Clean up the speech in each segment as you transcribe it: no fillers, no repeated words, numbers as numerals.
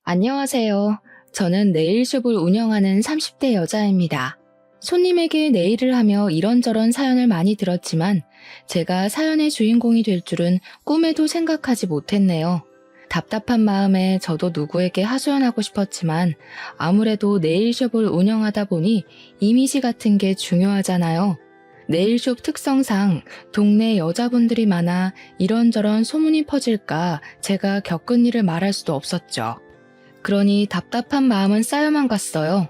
안녕하세요. 저는 네일숍을 운영하는 30대 여자입니다. 손님에게 네일을 하며 이런저런 사연을 많이 들었지만 제가 사연의 주인공이 될 줄은 꿈에도 생각하지 못했네요. 답답한 마음에 저도 누구에게 하소연하고 싶었지만 아무래도 네일숍을 운영하다 보니 이미지 같은 게 중요하잖아요. 네일숍 특성상 동네 여자분들이 많아 이런저런 소문이 퍼질까 제가 겪은 일을 말할 수도 없었죠. 그러니 답답한 마음은 쌓여만 갔어요.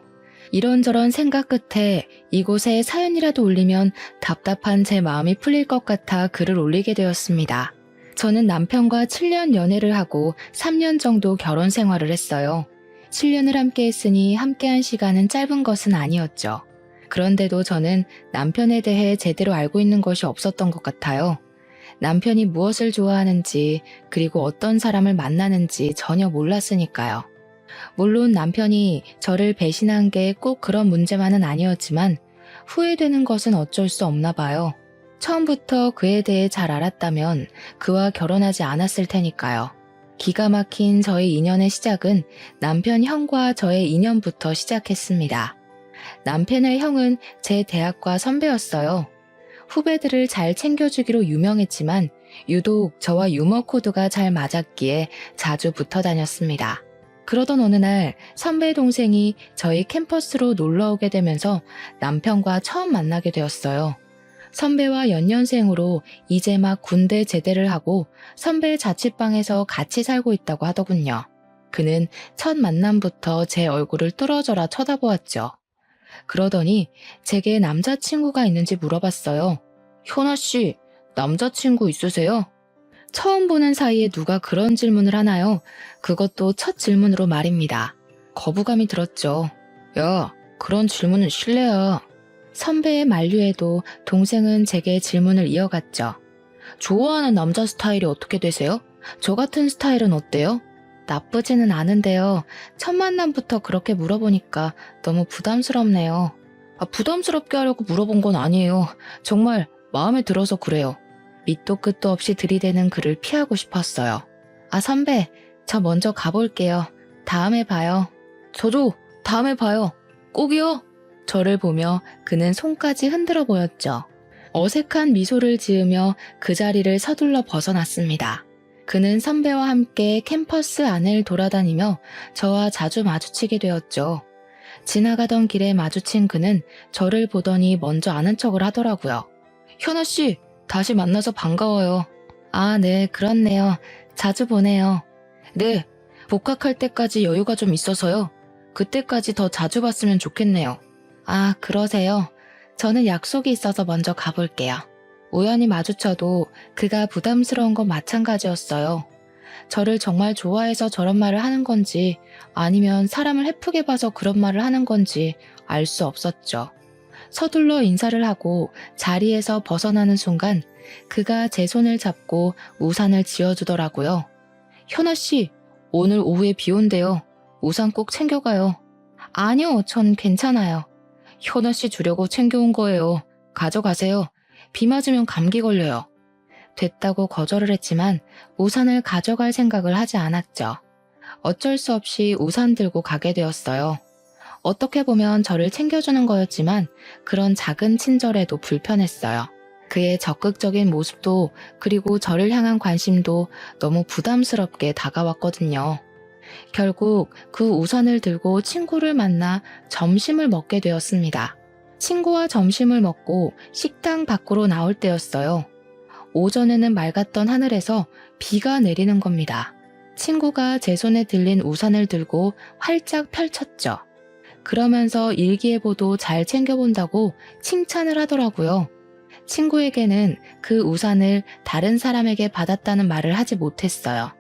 이런저런 생각 끝에 이곳에 사연이라도 올리면 답답한 제 마음이 풀릴 것 같아 글을 올리게 되었습니다. 저는 남편과 7년 연애를 하고 3년 정도 결혼 생활을 했어요. 7년을 함께 했으니 함께한 시간은 짧은 것은 아니었죠. 그런데도 저는 남편에 대해 제대로 알고 있는 것이 없었던 것 같아요. 남편이 무엇을 좋아하는지 그리고 어떤 사람을 만나는지 전혀 몰랐으니까요. 물론 남편이 저를 배신한 게 꼭 그런 문제만은 아니었지만 후회되는 것은 어쩔 수 없나 봐요. 처음부터 그에 대해 잘 알았다면 그와 결혼하지 않았을 테니까요. 기가 막힌 저의 인연의 시작은 남편 형과 저의 인연부터 시작했습니다. 남편의 형은 제 대학과 선배였어요. 후배들을 잘 챙겨주기로 유명했지만 유독 저와 유머 코드가 잘 맞았기에 자주 붙어 다녔습니다. 그러던 어느 날 선배 동생이 저희 캠퍼스로 놀러 오게 되면서 남편과 처음 만나게 되었어요. 선배와 연년생으로 이제 막 군대 제대를 하고 선배 자취방에서 같이 살고 있다고 하더군요. 그는 첫 만남부터 제 얼굴을 뚫어져라 쳐다보았죠. 그러더니 제게 남자친구가 있는지 물어봤어요. 현아 씨, 남자친구 있으세요? 처음 보는 사이에 누가 그런 질문을 하나요? 그것도 첫 질문으로 말입니다. 거부감이 들었죠. 야, 그런 질문은 실례야. 선배의 만류에도 동생은 제게 질문을 이어갔죠. 좋아하는 남자 스타일이 어떻게 되세요? 저 같은 스타일은 어때요? 나쁘지는 않은데요. 첫 만남부터 그렇게 물어보니까 너무 부담스럽네요. 부담스럽게 하려고 물어본 건 아니에요. 정말 마음에 들어서 그래요. 밑도 끝도 없이 들이대는 그를 피하고 싶었어요. 선배, 저 먼저 가볼게요. 다음에 봐요. 저도 다음에 봐요. 꼭이요. 저를 보며 그는 손까지 흔들어 보였죠. 어색한 미소를 지으며 그 자리를 서둘러 벗어났습니다. 그는 선배와 함께 캠퍼스 안을 돌아다니며 저와 자주 마주치게 되었죠. 지나가던 길에 마주친 그는 저를 보더니 먼저 아는 척을 하더라고요. 현아 씨, 다시 만나서 반가워요. 네, 그렇네요. 자주 보네요. 네, 복학할 때까지 여유가 좀 있어서요. 그때까지 더 자주 봤으면 좋겠네요. 그러세요. 저는 약속이 있어서 먼저 가볼게요. 우연히 마주쳐도 그가 부담스러운 건 마찬가지였어요. 저를 정말 좋아해서 저런 말을 하는 건지 아니면 사람을 해프게 봐서 그런 말을 하는 건지 알 수 없었죠. 서둘러 인사를 하고 자리에서 벗어나는 순간 그가 제 손을 잡고 우산을 지어주더라고요. 현아 씨, 오늘 오후에 비 온대요. 우산 꼭 챙겨가요. 아니요, 전 괜찮아요. 현아 씨 주려고 챙겨온 거예요. 가져가세요. 비 맞으면 감기 걸려요. 됐다고 거절을 했지만 우산을 가져갈 생각을 하지 않았죠. 어쩔 수 없이 우산 들고 가게 되었어요. 어떻게 보면 저를 챙겨주는 거였지만 그런 작은 친절에도 불편했어요. 그의 적극적인 모습도 그리고 저를 향한 관심도 너무 부담스럽게 다가왔거든요. 결국 그 우산을 들고 친구를 만나 점심을 먹게 되었습니다. 친구와 점심을 먹고 식당 밖으로 나올 때였어요. 오전에는 맑았던 하늘에서 비가 내리는 겁니다. 친구가 제 손에 들린 우산을 들고 활짝 펼쳤죠. 그러면서 일기예보도 잘 챙겨본다고 칭찬을 하더라고요. 친구에게는 그 우산을 다른 사람에게 받았다는 말을 하지 못했어요.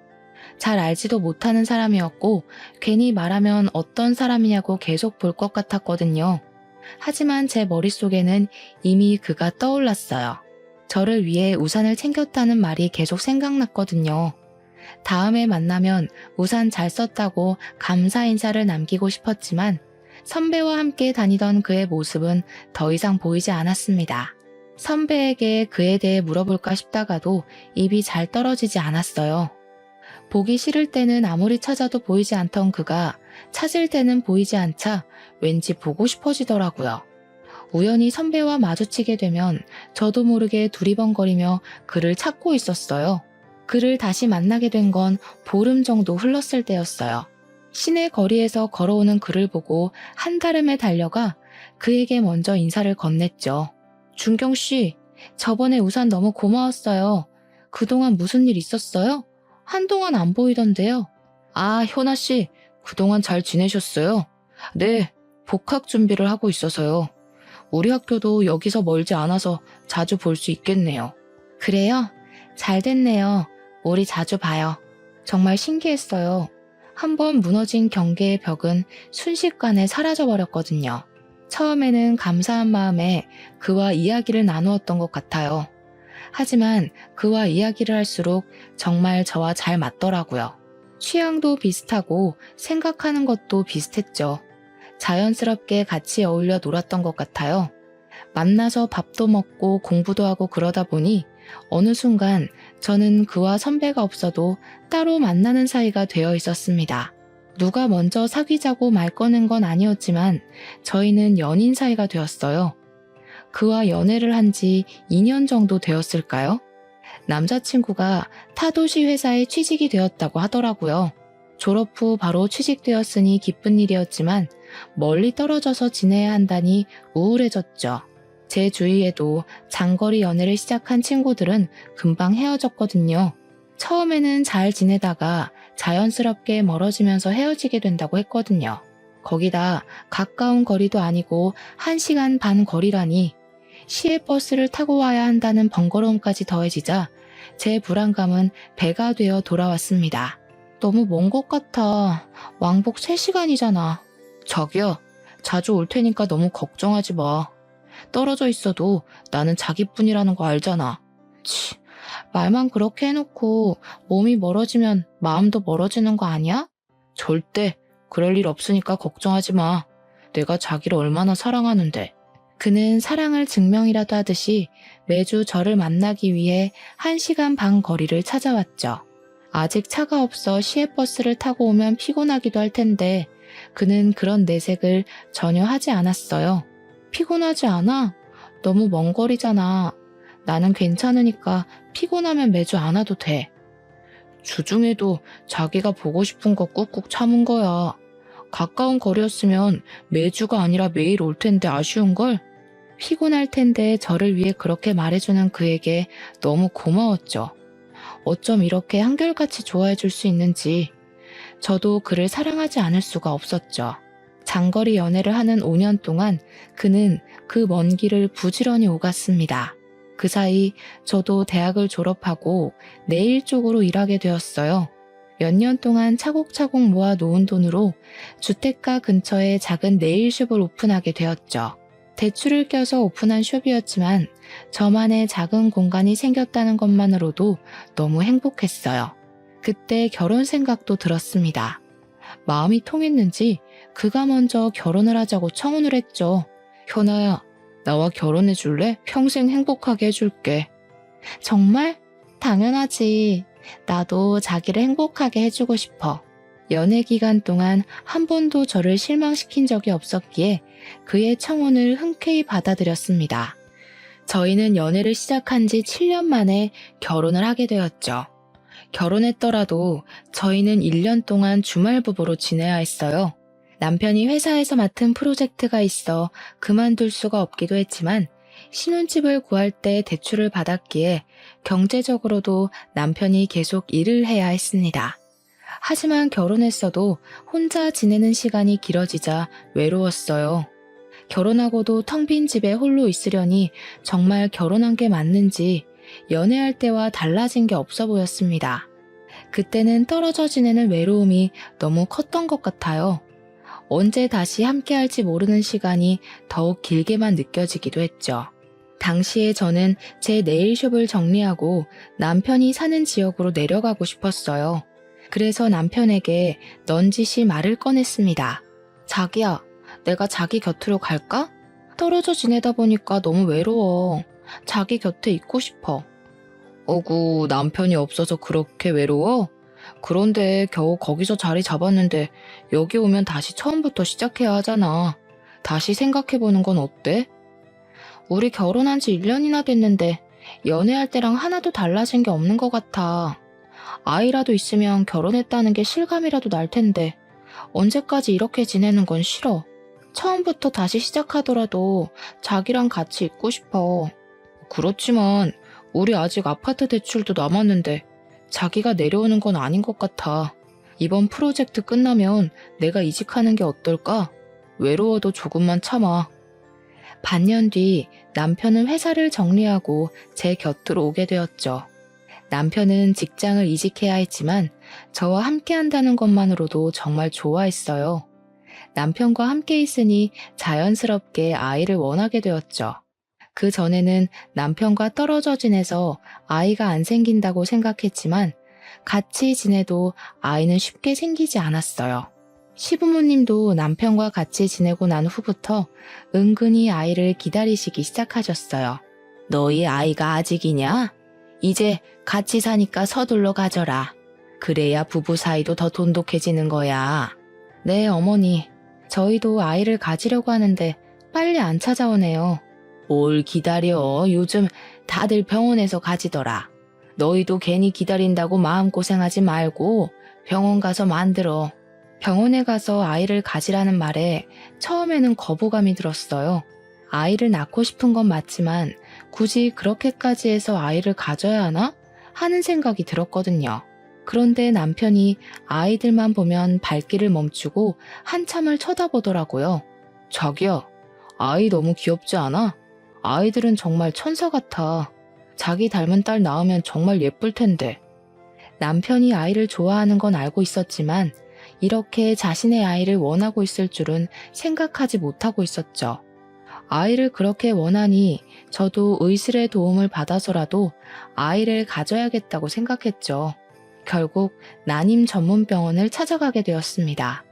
잘 알지도 못하는 사람이었고 괜히 말하면 어떤 사람이냐고 계속 볼 것 같았거든요. 하지만 제 머릿속에는 이미 그가 떠올랐어요. 저를 위해 우산을 챙겼다는 말이 계속 생각났거든요. 다음에 만나면 우산 잘 썼다고 감사 인사를 남기고 싶었지만 선배와 함께 다니던 그의 모습은 더 이상 보이지 않았습니다. 선배에게 그에 대해 물어볼까 싶다가도 입이 잘 떨어지지 않았어요. 보기 싫을 때는 아무리 찾아도 보이지 않던 그가 찾을 때는 보이지 않자 왠지 보고 싶어지더라고요. 우연히 선배와 마주치게 되면 저도 모르게 두리번거리며 그를 찾고 있었어요. 그를 다시 만나게 된 건 보름 정도 흘렀을 때였어요. 시내 거리에서 걸어오는 그를 보고 한달음에 달려가 그에게 먼저 인사를 건넸죠. 준경 씨, 저번에 우산 너무 고마웠어요. 그동안 무슨 일 있었어요? 한동안 안 보이던데요. 아, 효나 씨, 그동안 잘 지내셨어요? 네, 복학 준비를 하고 있어서요. 우리 학교도 여기서 멀지 않아서 자주 볼 수 있겠네요. 그래요? 잘 됐네요. 우리 자주 봐요. 정말 신기했어요. 한번 무너진 경계의 벽은 순식간에 사라져버렸거든요. 처음에는 감사한 마음에 그와 이야기를 나누었던 것 같아요. 하지만 그와 이야기를 할수록 정말 저와 잘 맞더라고요. 취향도 비슷하고 생각하는 것도 비슷했죠. 자연스럽게 같이 어울려 놀았던 것 같아요. 만나서 밥도 먹고 공부도 하고 그러다 보니 어느 순간 저는 그와 선배가 없어도 따로 만나는 사이가 되어 있었습니다. 누가 먼저 사귀자고 말 꺼낸 건 아니었지만 저희는 연인 사이가 되었어요. 그와 연애를 한 지 2년 정도 되었을까요? 남자친구가 타도시 회사에 취직이 되었다고 하더라고요. 졸업 후 바로 취직되었으니 기쁜 일이었지만 멀리 떨어져서 지내야 한다니 우울해졌죠. 제 주위에도 장거리 연애를 시작한 친구들은 금방 헤어졌거든요. 처음에는 잘 지내다가 자연스럽게 멀어지면서 헤어지게 된다고 했거든요. 거기다 가까운 거리도 아니고 1시간 반 거리라니 시외버스를 타고 와야 한다는 번거로움까지 더해지자 제 불안감은 배가 되어 돌아왔습니다. 너무 먼 것 같아. 왕복 3시간이잖아. 자기야, 자주 올 테니까 너무 걱정하지 마. 떨어져 있어도 나는 자기뿐이라는 거 알잖아. 치, 말만 그렇게 해놓고 몸이 멀어지면 마음도 멀어지는 거 아니야? 절대 그럴 일 없으니까 걱정하지 마. 내가 자기를 얼마나 사랑하는데. 그는 사랑을 증명이라도 하듯이 매주 저를 만나기 위해 1시간 반 거리를 찾아왔죠. 아직 차가 없어 시외버스를 타고 오면 피곤하기도 할 텐데 그는 그런 내색을 전혀 하지 않았어요. 피곤하지 않아? 너무 먼 거리잖아. 나는 괜찮으니까 피곤하면 매주 안 와도 돼. 주중에도 자기가 보고 싶은 거 꾹꾹 참은 거야. 가까운 거리였으면 매주가 아니라 매일 올 텐데 아쉬운걸? 피곤할 텐데 저를 위해 그렇게 말해주는 그에게 너무 고마웠죠. 어쩜 이렇게 한결같이 좋아해 줄 수 있는지 저도 그를 사랑하지 않을 수가 없었죠. 장거리 연애를 하는 5년 동안 그는 그 먼 길을 부지런히 오갔습니다. 그 사이 저도 대학을 졸업하고 내일 쪽으로 일하게 되었어요. 몇 년 동안 차곡차곡 모아 놓은 돈으로 주택가 근처에 작은 네일숍을 오픈하게 되었죠. 대출을 껴서 오픈한 숍이었지만 저만의 작은 공간이 생겼다는 것만으로도 너무 행복했어요. 그때 결혼 생각도 들었습니다. 마음이 통했는지 그가 먼저 결혼을 하자고 청혼을 했죠. 현아야, 나와 결혼해 줄래? 평생 행복하게 해줄게. 정말? 당연하지. 나도 자기를 행복하게 해주고 싶어. 연애 기간 동안 한 번도 저를 실망시킨 적이 없었기에 그의 청혼을 흔쾌히 받아들였습니다. 저희는 연애를 시작한 지 7년 만에 결혼을 하게 되었죠. 결혼했더라도 저희는 1년 동안 주말 부부로 지내야 했어요. 남편이 회사에서 맡은 프로젝트가 있어 그만둘 수가 없기도 했지만 신혼집을 구할 때 대출을 받았기에 경제적으로도 남편이 계속 일을 해야 했습니다. 하지만 결혼했어도 혼자 지내는 시간이 길어지자 외로웠어요. 결혼하고도 텅 빈 집에 홀로 있으려니 정말 결혼한 게 맞는지 연애할 때와 달라진 게 없어 보였습니다. 그때는 떨어져 지내는 외로움이 너무 컸던 것 같아요. 언제 다시 함께할지 모르는 시간이 더욱 길게만 느껴지기도 했죠. 당시에 저는 제 네일숍을 정리하고 남편이 사는 지역으로 내려가고 싶었어요. 그래서 남편에게 넌지시 말을 꺼냈습니다. 자기야, 내가 자기 곁으로 갈까? 떨어져 지내다 보니까 너무 외로워. 자기 곁에 있고 싶어. 어구, 남편이 없어서 그렇게 외로워? 그런데 겨우 거기서 자리 잡았는데 여기 오면 다시 처음부터 시작해야 하잖아. 다시 생각해보는 건 어때? 우리 결혼한 지 1년이나 됐는데 연애할 때랑 하나도 달라진 게 없는 것 같아. 아이라도 있으면 결혼했다는 게 실감이라도 날 텐데 언제까지 이렇게 지내는 건 싫어. 처음부터 다시 시작하더라도 자기랑 같이 있고 싶어. 그렇지만 우리 아직 아파트 대출도 남았는데 자기가 내려오는 건 아닌 것 같아. 이번 프로젝트 끝나면 내가 이직하는 게 어떨까? 외로워도 조금만 참아. 반년 뒤 남편은 회사를 정리하고 제 곁으로 오게 되었죠. 남편은 직장을 이직해야 했지만 저와 함께 한다는 것만으로도 정말 좋아했어요. 남편과 함께 있으니 자연스럽게 아이를 원하게 되었죠. 그 전에는 남편과 떨어져 지내서 아이가 안 생긴다고 생각했지만 같이 지내도 아이는 쉽게 생기지 않았어요. 시부모님도 남편과 같이 지내고 난 후부터 은근히 아이를 기다리시기 시작하셨어요. 너희 아이가 아직이냐? 이제 같이 사니까 서둘러 가져라. 그래야 부부 사이도 더 돈독해지는 거야. 네, 어머니. 저희도 아이를 가지려고 하는데 빨리 안 찾아오네요. 뭘 기다려. 요즘 다들 병원에서 가지더라. 너희도 괜히 기다린다고 마음고생하지 말고 병원 가서 만들어. 병원에 가서 아이를 가지라는 말에 처음에는 거부감이 들었어요. 아이를 낳고 싶은 건 맞지만 굳이 그렇게까지 해서 아이를 가져야 하나? 하는 생각이 들었거든요. 그런데 남편이 아이들만 보면 발길을 멈추고 한참을 쳐다보더라고요. 자기야, 아이 너무 귀엽지 않아? 아이들은 정말 천사 같아. 자기 닮은 딸 낳으면 정말 예쁠 텐데. 남편이 아이를 좋아하는 건 알고 있었지만 이렇게 자신의 아이를 원하고 있을 줄은 생각하지 못하고 있었죠. 아이를 그렇게 원하니 저도 의술의 도움을 받아서라도 아이를 가져야겠다고 생각했죠. 결국 난임 전문 병원을 찾아가게 되었습니다.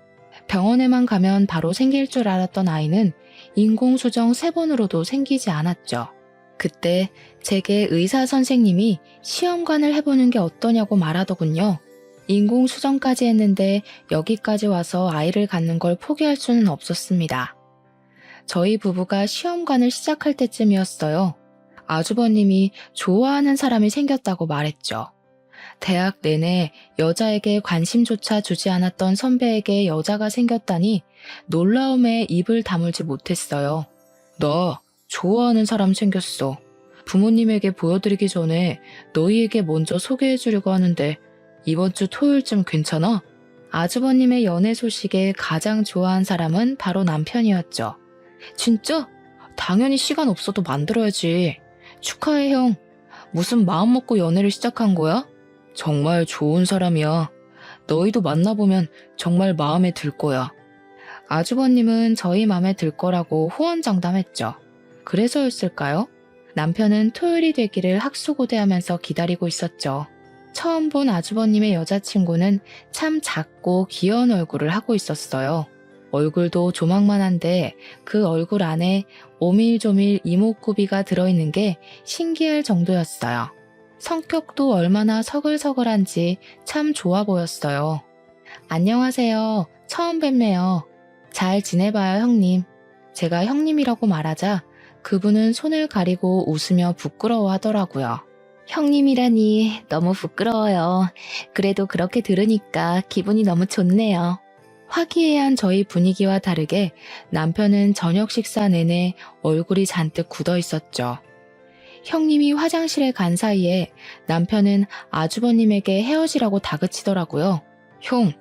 병원에만 가면 바로 생길 줄 알았던 아이는 인공수정 3번으로도 생기지 않았죠. 그때 제게 의사 선생님이 시험관을 해보는 게 어떠냐고 말하더군요. 인공수정까지 했는데 여기까지 와서 아이를 갖는 걸 포기할 수는 없었습니다. 저희 부부가 시험관을 시작할 때쯤이었어요. 아주버님이 좋아하는 사람이 생겼다고 말했죠. 대학 내내 여자에게 관심조차 주지 않았던 선배에게 여자가 생겼다니 놀라움에 입을 다물지 못했어요. 나 좋아하는 사람 생겼어. 부모님에게 보여드리기 전에 너희에게 먼저 소개해주려고 하는데 이번 주 토요일쯤 괜찮아? 아주버님의 연애 소식에 가장 좋아한 사람은 바로 남편이었죠. 진짜? 당연히 시간 없어도 만들어야지. 축하해, 형. 무슨 마음 먹고 연애를 시작한 거야? 정말 좋은 사람이야. 너희도 만나보면 정말 마음에 들 거야. 아주버님은 저희 마음에 들 거라고 호언장담했죠. 그래서였을까요? 남편은 토요일이 되기를 학수고대하면서 기다리고 있었죠. 처음 본 아주버님의 여자친구는 참 작고 귀여운 얼굴을 하고 있었어요. 얼굴도 조망만한데 그 얼굴 안에 오밀조밀 이목구비가 들어있는 게 신기할 정도였어요. 성격도 얼마나 서글서글한지 참 좋아 보였어요. 안녕하세요. 처음 뵙네요. 잘 지내봐요, 형님. 제가 형님이라고 말하자 그분은 손을 가리고 웃으며 부끄러워하더라고요. 형님이라니 너무 부끄러워요. 그래도 그렇게 들으니까 기분이 너무 좋네요. 화기애애한 저희 분위기와 다르게 남편은 저녁 식사 내내 얼굴이 잔뜩 굳어 있었죠. 형님이 화장실에 간 사이에 남편은 아주버님에게 헤어지라고 다그치더라고요. 형,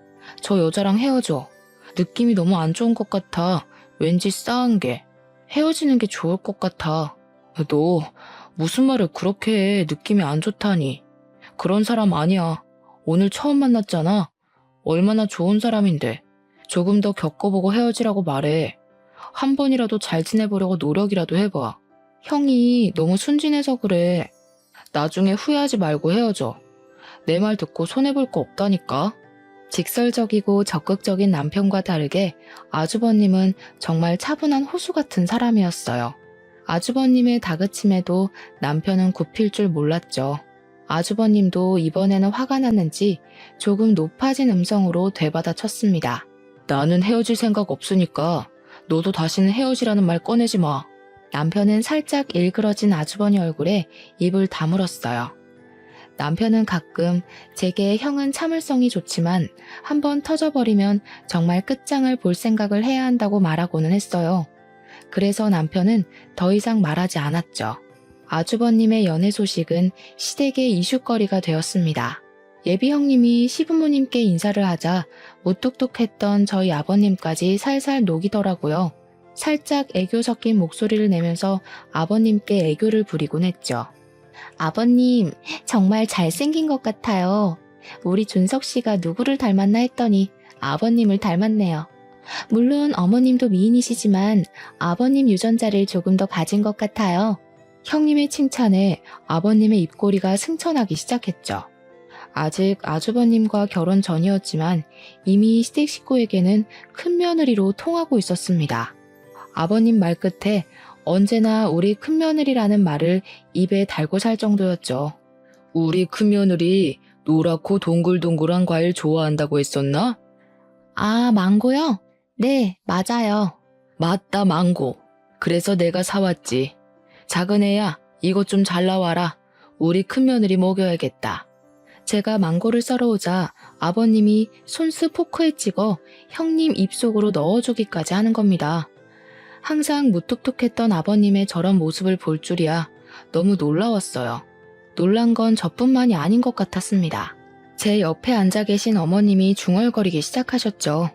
저 여자랑 헤어져. 느낌이 너무 안 좋은 것 같아. 왠지 싸한 게. 헤어지는 게 좋을 것 같아. 너 무슨 말을 그렇게 해. 느낌이 안 좋다니. 그런 사람 아니야. 오늘 처음 만났잖아. 얼마나 좋은 사람인데. 조금 더 겪어보고 헤어지라고 말해. 한 번이라도 잘 지내보려고 노력이라도 해봐. 형이 너무 순진해서 그래. 나중에 후회하지 말고 헤어져. 내 말 듣고 손해볼 거 없다니까. 직설적이고 적극적인 남편과 다르게 아주버님은 정말 차분한 호수 같은 사람이었어요. 아주버님의 다그침에도 남편은 굽힐 줄 몰랐죠. 아주버님도 이번에는 화가 났는지 조금 높아진 음성으로 되받아쳤습니다. 나는 헤어질 생각 없으니까 너도 다시는 헤어지라는 말 꺼내지 마. 남편은 살짝 일그러진 아주버니 얼굴에 입을 다물었어요. 남편은 가끔 제게 형은 참을성이 좋지만 한번 터져버리면 정말 끝장을 볼 생각을 해야 한다고 말하고는 했어요. 그래서 남편은 더 이상 말하지 않았죠. 아주버님의 연애 소식은 시댁의 이슈거리가 되었습니다. 예비 형님이 시부모님께 인사를 하자 무뚝뚝했던 저희 아버님까지 살살 녹이더라고요. 살짝 애교 섞인 목소리를 내면서 아버님께 애교를 부리곤 했죠. 아버님, 정말 잘생긴 것 같아요. 우리 준석 씨가 누구를 닮았나 했더니 아버님을 닮았네요. 물론 어머님도 미인이시지만 아버님 유전자를 조금 더 가진 것 같아요. 형님의 칭찬에 아버님의 입꼬리가 승천하기 시작했죠. 아직 아주버님과 결혼 전이었지만 이미 시댁 식구에게는 큰 며느리로 통하고 있었습니다. 아버님 말끝에 언제나 우리 큰며느리라는 말을 입에 달고 살 정도였죠. 우리 큰며느리 노랗고 동글동글한 과일 좋아한다고 했었나? 아, 망고요? 네, 맞아요. 맞다, 망고. 그래서 내가 사왔지. 작은 애야, 이것 좀 잘라와라. 우리 큰며느리 먹여야겠다. 제가 망고를 썰어오자 아버님이 손수 포크에 찍어 형님 입속으로 넣어주기까지 하는 겁니다. 항상 무뚝뚝했던 아버님의 저런 모습을 볼 줄이야 너무 놀라웠어요. 놀란 건 저뿐만이 아닌 것 같았습니다. 제 옆에 앉아 계신 어머님이 중얼거리기 시작하셨죠.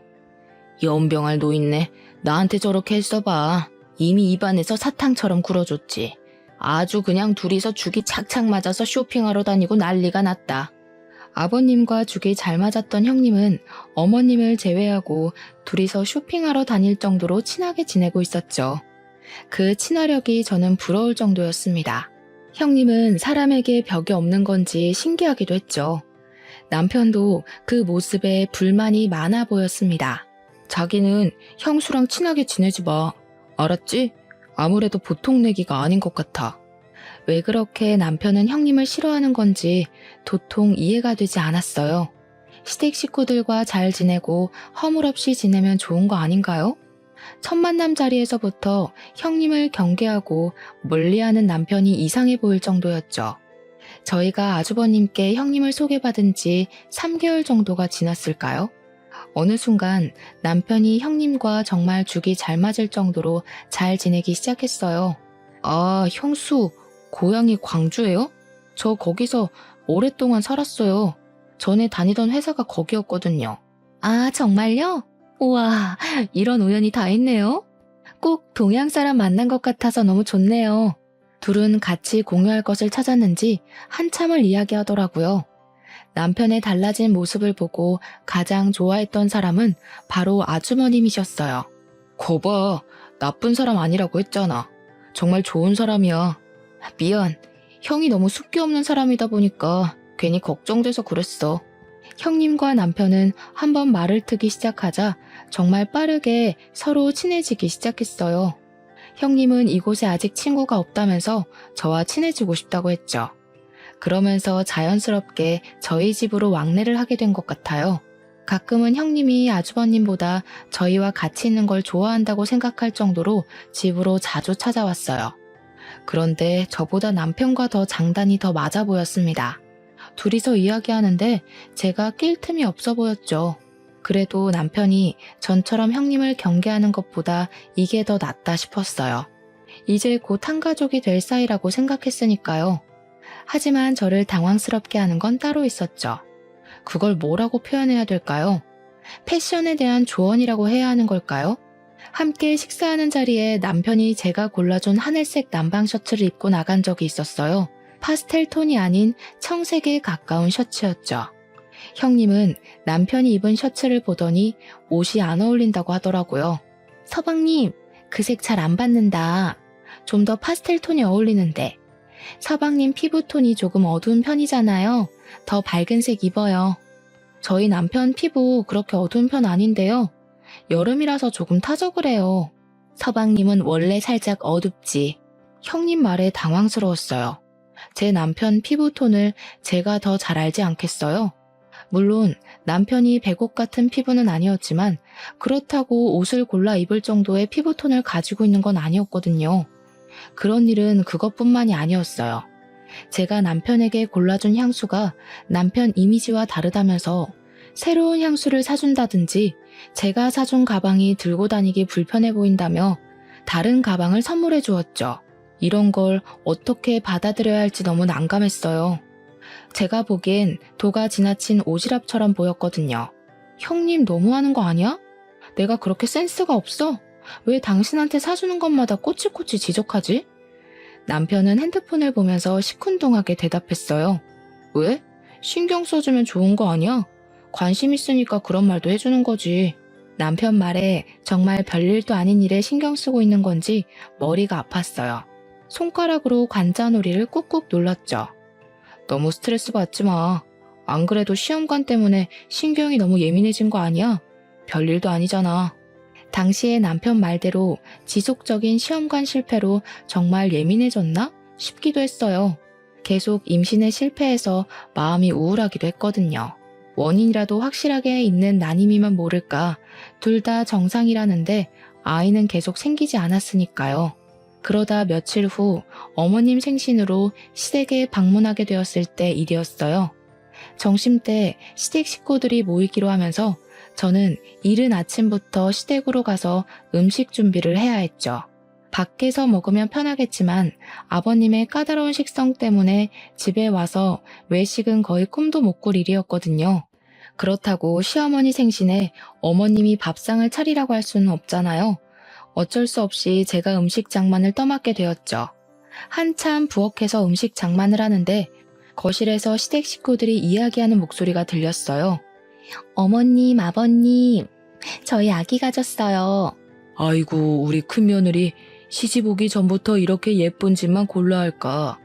연병할 노인네, 나한테 저렇게 했어봐. 이미 입안에서 사탕처럼 굴어줬지. 아주 그냥 둘이서 죽이 착착 맞아서 쇼핑하러 다니고 난리가 났다. 아버님과 죽이 잘 맞았던 형님은 어머님을 제외하고 둘이서 쇼핑하러 다닐 정도로 친하게 지내고 있었죠. 그 친화력이 저는 부러울 정도였습니다. 형님은 사람에게 벽이 없는 건지 신기하기도 했죠. 남편도 그 모습에 불만이 많아 보였습니다. 자기는 형수랑 친하게 지내지 마. 알았지? 아무래도 보통 내기가 아닌 것 같아. 왜 그렇게 남편은 형님을 싫어하는 건지 도통 이해가 되지 않았어요. 시댁 식구들과 잘 지내고 허물없이 지내면 좋은 거 아닌가요? 첫 만남 자리에서부터 형님을 경계하고 멀리하는 남편이 이상해 보일 정도였죠. 저희가 아주버님께 형님을 소개받은 지 3개월 정도가 지났을까요? 어느 순간 남편이 형님과 정말 죽이 잘 맞을 정도로 잘 지내기 시작했어요. 아, 형수, 고향이 광주예요? 저 거기서 오랫동안 살았어요. 전에 다니던 회사가 거기였거든요. 아, 정말요? 우와, 이런 우연이 다 있네요. 꼭 동양 사람 만난 것 같아서 너무 좋네요. 둘은 같이 공유할 것을 찾았는지 한참을 이야기하더라고요. 남편의 달라진 모습을 보고 가장 좋아했던 사람은 바로 아주머님이셨어요. 거봐, 나쁜 사람 아니라고 했잖아. 정말 좋은 사람이야. 미안, 형이 너무 숫기 없는 사람이다 보니까 괜히 걱정돼서 그랬어. 형님과 남편은 한번 말을 트기 시작하자 정말 빠르게 서로 친해지기 시작했어요. 형님은 이곳에 아직 친구가 없다면서 저와 친해지고 싶다고 했죠. 그러면서 자연스럽게 저희 집으로 왕래를 하게 된 것 같아요. 가끔은 형님이 아주버님보다 저희와 같이 있는 걸 좋아한다고 생각할 정도로 집으로 자주 찾아왔어요. 그런데 저보다 남편과 더 장단이 더 맞아 보였습니다. 둘이서 이야기하는데 제가 낄 틈이 없어 보였죠. 그래도 남편이 전처럼 형님을 경계하는 것보다 이게 더 낫다 싶었어요. 이제 곧 한 가족이 될 사이라고 생각했으니까요. 하지만 저를 당황스럽게 하는 건 따로 있었죠. 그걸 뭐라고 표현해야 될까요? 패션에 대한 조언이라고 해야 하는 걸까요? 함께 식사하는 자리에 남편이 제가 골라준 하늘색 남방 셔츠를 입고 나간 적이 있었어요. 파스텔 톤이 아닌 청색에 가까운 셔츠였죠. 형님은 남편이 입은 셔츠를 보더니 옷이 안 어울린다고 하더라고요. 서방님, 그 색 잘 안 받는다. 좀 더 파스텔 톤이 어울리는데. 서방님 피부톤이 조금 어두운 편이잖아요. 더 밝은 색 입어요. 저희 남편 피부 그렇게 어두운 편 아닌데요. 여름이라서 조금 타서 그래요. 서방님은 원래 살짝 어둡지. 형님 말에 당황스러웠어요. 제 남편 피부톤을 제가 더 잘 알지 않겠어요? 물론 남편이 백옥 같은 피부는 아니었지만 그렇다고 옷을 골라 입을 정도의 피부톤을 가지고 있는 건 아니었거든요. 그런 일은 그것뿐만이 아니었어요. 제가 남편에게 골라준 향수가 남편 이미지와 다르다면서 새로운 향수를 사준다든지 제가 사준 가방이 들고 다니기 불편해 보인다며 다른 가방을 선물해 주었죠. 이런 걸 어떻게 받아들여야 할지 너무 난감했어요. 제가 보기엔 도가 지나친 오지랖처럼 보였거든요. 형님 너무하는 거 아니야? 내가 그렇게 센스가 없어? 왜 당신한테 사주는 것마다 꼬치꼬치 지적하지? 남편은 핸드폰을 보면서 시큰둥하게 대답했어요. 왜? 신경 써주면 좋은 거 아니야? 관심 있으니까 그런 말도 해주는 거지. 남편 말에 정말 별일도 아닌 일에 신경 쓰고 있는 건지 머리가 아팠어요. 손가락으로 관자놀이를 꾹꾹 눌렀죠. 너무 스트레스 받지 마. 안 그래도 시험관 때문에 신경이 너무 예민해진 거 아니야? 별일도 아니잖아. 당시에 남편 말대로 지속적인 시험관 실패로 정말 예민해졌나 싶기도 했어요. 계속 임신에 실패해서 마음이 우울하기도 했거든요. 원인이라도 확실하게 있는 난임이면 모를까 둘 다 정상이라는데 아이는 계속 생기지 않았으니까요. 그러다 며칠 후 어머님 생신으로 시댁에 방문하게 되었을 때 일이었어요. 점심때 시댁 식구들이 모이기로 하면서 저는 이른 아침부터 시댁으로 가서 음식 준비를 해야 했죠. 밖에서 먹으면 편하겠지만 아버님의 까다로운 식성 때문에 집에 와서 외식은 거의 꿈도 못 꿀 일이었거든요. 그렇다고 시어머니 생신에 어머님이 밥상을 차리라고 할 수는 없잖아요. 어쩔 수 없이 제가 음식 장만을 떠맡게 되었죠. 한참 부엌에서 음식 장만을 하는데 거실에서 시댁 식구들이 이야기하는 목소리가 들렸어요. 어머님, 아버님, 저희 아기 가졌어요. 아이고, 우리 큰며느리 시집 오기 전부터 이렇게 예쁜 집만 골라 할까.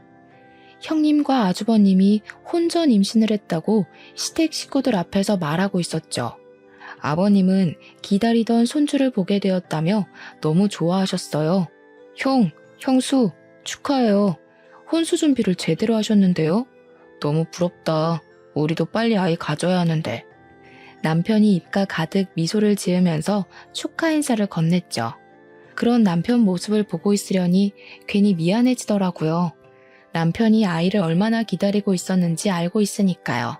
형님과 아주버님이 혼전 임신을 했다고 시댁 식구들 앞에서 말하고 있었죠. 아버님은 기다리던 손주를 보게 되었다며 너무 좋아하셨어요. 형수, 축하해요. 혼수 준비를 제대로 하셨는데요. 너무 부럽다. 우리도 빨리 아이 가져야 하는데. 남편이 입가 가득 미소를 지으면서 축하 인사를 건넸죠. 그런 남편 모습을 보고 있으려니 괜히 미안해지더라고요. 남편이 아이를 얼마나 기다리고 있었는지 알고 있으니까요.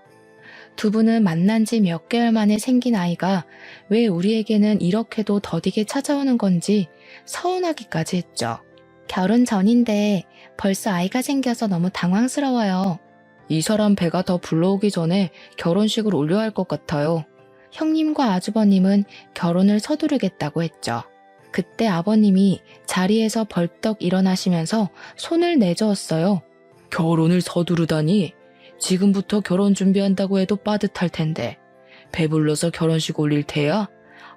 두 분은 만난 지 몇 개월 만에 생긴 아이가 왜 우리에게는 이렇게도 더디게 찾아오는 건지 서운하기까지 했죠. 결혼 전인데 벌써 아이가 생겨서 너무 당황스러워요. 이 사람 배가 더 불러오기 전에 결혼식을 올려야 할 것 같아요. 형님과 아주버님은 결혼을 서두르겠다고 했죠. 그때 아버님이 자리에서 벌떡 일어나시면서 손을 내저었어요. 결혼을 서두르다니? 지금부터 결혼 준비한다고 해도 빠듯할 텐데. 배불러서 결혼식 올릴 테야?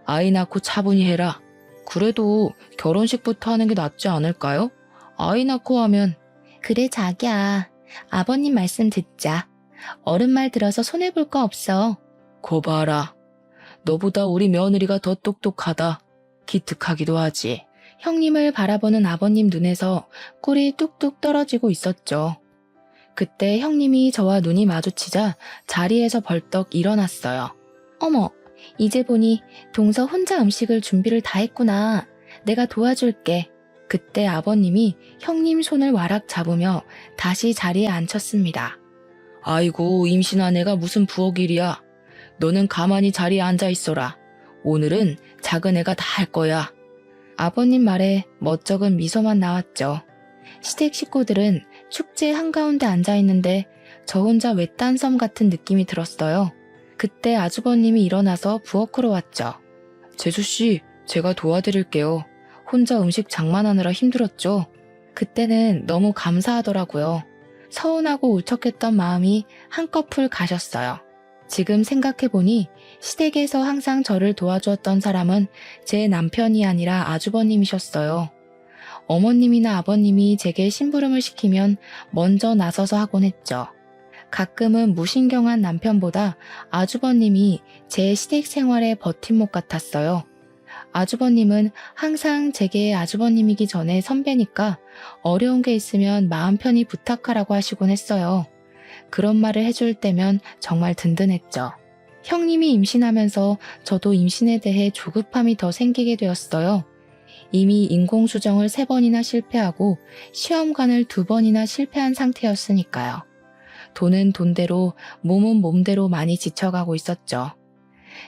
아이 낳고 차분히 해라. 그래도 결혼식부터 하는 게 낫지 않을까요? 아이 낳고 하면. 그래 자기야. 아버님 말씀 듣자. 어른 말 들어서 손해볼 거 없어. 거 봐라. 너보다 우리 며느리가 더 똑똑하다. 기특하기도 하지. 형님을 바라보는 아버님 눈에서 꿀이 뚝뚝 떨어지고 있었죠. 그때 형님이 저와 눈이 마주치자 자리에서 벌떡 일어났어요. 어머, 이제 보니 동서 혼자 음식을 준비를 다 했구나. 내가 도와줄게. 그때 아버님이 형님 손을 와락 잡으며 다시 자리에 앉혔습니다. 아이고, 임신한 애가 무슨 부엌일이야. 너는 가만히 자리에 앉아 있어라. 오늘은 작은 애가 다 할 거야. 아버님 말에 멋쩍은 미소만 나왔죠. 시댁 식구들은 축제 한가운데 앉아있는데 저 혼자 외딴 섬 같은 느낌이 들었어요. 그때 아주버님이 일어나서 부엌으로 왔죠. 재수씨, 제가 도와드릴게요. 혼자 음식 장만하느라 힘들었죠? 그때는 너무 감사하더라고요. 서운하고 울적했던 마음이 한꺼풀 가셨어요. 지금 생각해보니 시댁에서 항상 저를 도와주었던 사람은 제 남편이 아니라 아주버님이셨어요. 어머님이나 아버님이 제게 심부름을 시키면 먼저 나서서 하곤 했죠. 가끔은 무신경한 남편보다 아주버님이 제 시댁 생활의 버팀목 같았어요. 아주버님은 항상 제게 아주버님이기 전에 선배니까 어려운 게 있으면 마음 편히 부탁하라고 하시곤 했어요. 그런 말을 해줄 때면 정말 든든했죠. 형님이 임신하면서 저도 임신에 대해 조급함이 더 생기게 되었어요. 이미 인공수정을 3번이나 실패하고 시험관을 2번이나 실패한 상태였으니까요. 돈은 돈대로, 몸은 몸대로 많이 지쳐가고 있었죠.